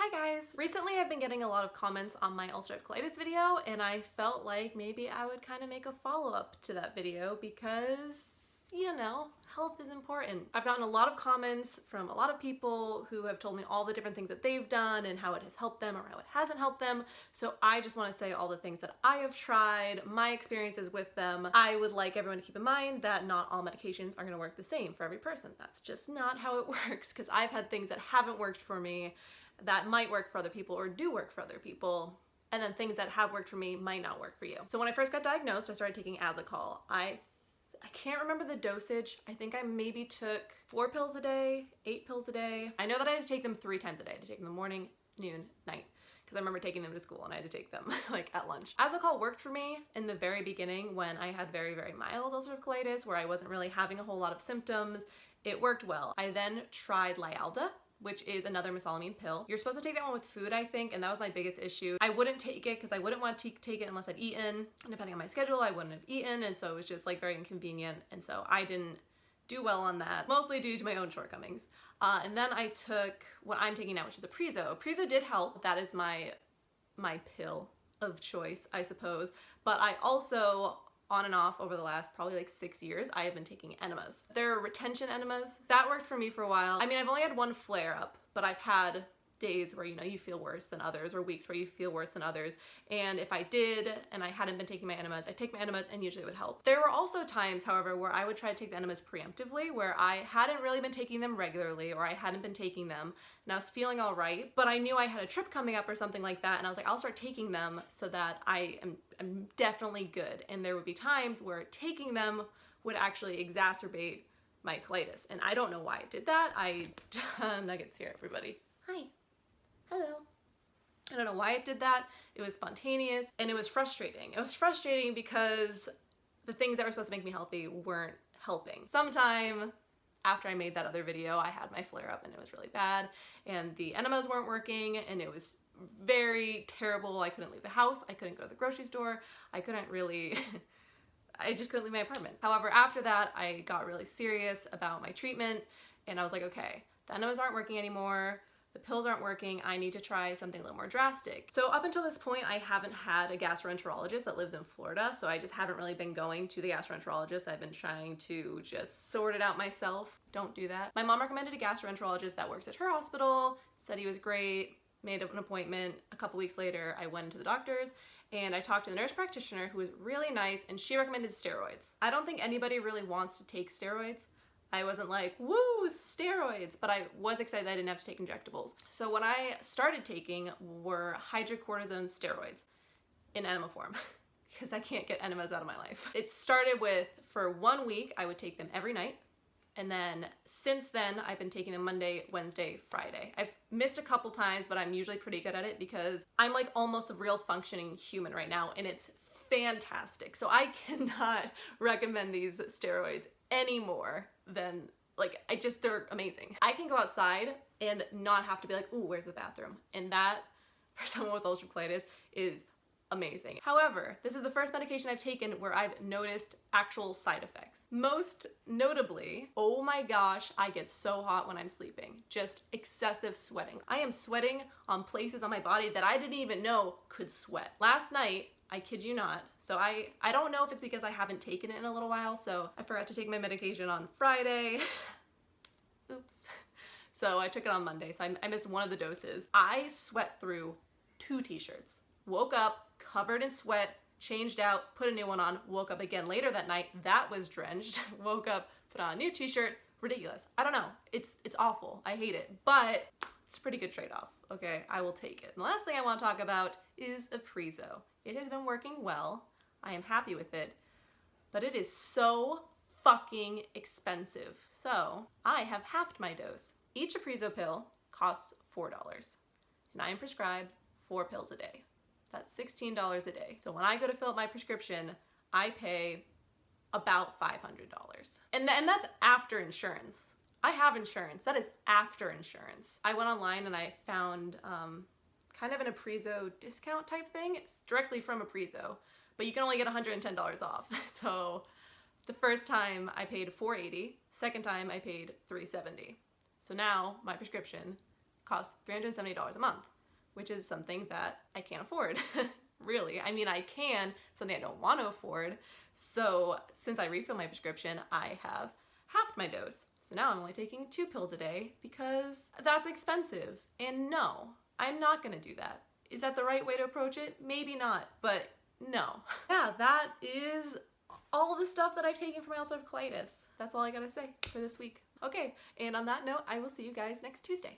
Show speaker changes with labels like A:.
A: Hi guys! Recently I've been getting a lot of comments on my ulcerative colitis video, and I felt like maybe I would kind of make a follow-up to that video because, you know, health is important. I've gotten a lot of comments from a lot of people who have told me all the different things that they've done and how it has helped them or how it hasn't helped them. So I just want to say all the things that I have tried, my experiences with them. I would like everyone to keep in mind that not all medications are going to work the same for every person. That's just not how it works, because I've had things that haven't worked for me that might work for other people or do work for other people, and then things that have worked for me might not work for you. So when I first got diagnosed, I started taking Azicol. I can't remember the dosage. I think I maybe took 4 pills a day, 8 pills a day. I know that I had to take them 3 times a day. I had to take them in the morning, noon, night, because I remember taking them to school and I had to take them like at lunch. Azicol worked for me in the very beginning when I had very, very mild ulcerative colitis, where I wasn't really having a whole lot of symptoms. It worked well. I then tried Lialda, which is another mesalamine pill. You're supposed to take that one with food, I think, and that was my biggest issue. I wouldn't take it because I wouldn't want to take it unless I'd eaten. And depending on my schedule, I wouldn't have eaten, and so it was just like very inconvenient, and so I didn't do well on that, mostly due to my own shortcomings. And then I took what I'm taking now, which is the Priso. Priso did help. That is my pill of choice, I suppose. But I also, on and off over the last probably like 6 years, I have been taking enemas. They're retention enemas. That worked for me for a while. I mean, I've only had one flare up, but I've had days where, you know, you feel worse than others, or weeks where you feel worse than others. And if I did, and I hadn't been taking my enemas, I take my enemas and usually it would help. There were also times, however, where I would try to take the enemas preemptively, where I hadn't really been taking them regularly, or I hadn't been taking them, and I was feeling all right, but I knew I had a trip coming up or something like that, and I was like, I'll start taking them so that I'm definitely good. And there would be times where taking them would actually exacerbate my colitis, and I don't know why it did that. Nuggets here, everybody. Hi. Hello. I don't know why it did that. It was spontaneous, and it was frustrating. It was frustrating because the things that were supposed to make me healthy weren't helping. Sometime after I made that other video, I had my flare up and it was really bad, and the enemas weren't working, and it was very terrible. I couldn't leave the house. I couldn't go to the grocery store. I couldn't really I just couldn't leave my apartment. However, after that, I got really serious about my treatment, and I was like, okay, the enemas aren't working anymore. The pills aren't working. I need to try something a little more drastic. So up until this point, I haven't had a gastroenterologist that lives in Florida, so I just haven't really been going to the gastroenterologist. I've been trying to just sort it out myself. Don't do that. My mom recommended a gastroenterologist that works at her hospital, said he was great, made an appointment. A couple weeks later, I went to the doctor's, and I talked to the nurse practitioner, who was really nice, and she recommended steroids. I don't think anybody really wants to take steroids. I wasn't like, woo, steroids, but I was excited that I didn't have to take injectables. So what I started taking were hydrocortisone steroids in enema form, because I can't get enemas out of my life. It started with, for 1 week, I would take them every night. And then since then, I've been taking them Monday, Wednesday, Friday. I've missed a couple times, but I'm usually pretty good at it because I'm like almost a real functioning human right now, and it's fantastic. So I cannot recommend these steroids anymore than, like, they're amazing. I can go outside and not have to be like, ooh, where's the bathroom? And that, for someone with ulcerative colitis, is amazing. However, this is the first medication I've taken where I've noticed actual side effects. Most notably, oh my gosh, I get so hot when I'm sleeping. Just excessive sweating. I am sweating on places on my body that I didn't even know could sweat. Last night, I kid you not. So I don't know if it's because I haven't taken it in a little while, so I forgot to take my medication on Friday. Oops. So I took it on Monday, so I missed one of the doses. I sweat through 2 t-shirts. Woke up covered in sweat, changed out, put a new one on, woke up again later that night, that was drenched, woke up, put on a new t-shirt. Ridiculous. I don't know. It's awful. I hate it, but it's a pretty good trade-off. Okay, I will take it. And the last thing I want to talk about is a Priso. It has been working well. I am happy with it, but it is so fucking expensive. So I have halved my dose. Each Apriso pill costs $4, and I am prescribed 4 pills a day. That's $16 a day. So when I go to fill up my prescription, I pay about $500. And that's after insurance. I have insurance. That is after insurance. I went online and I found kind of an Apriso discount type thing. It's directly from Apriso, but you can only get $110 off. So the first time I paid $480, second time I paid $370. So now my prescription costs $370 a month, which is something that I can't afford. Really. I mean, I can, something I don't want to afford. So since I refill my prescription, I have halved my dose. So now I'm only taking 2 pills a day because that's expensive. And no, I'm not gonna do that. Is that the right way to approach it? Maybe not, but no. Yeah, that is all the stuff that I've taken for my ulcerative colitis. That's all I gotta say for this week. Okay, and on that note, I will see you guys next Tuesday.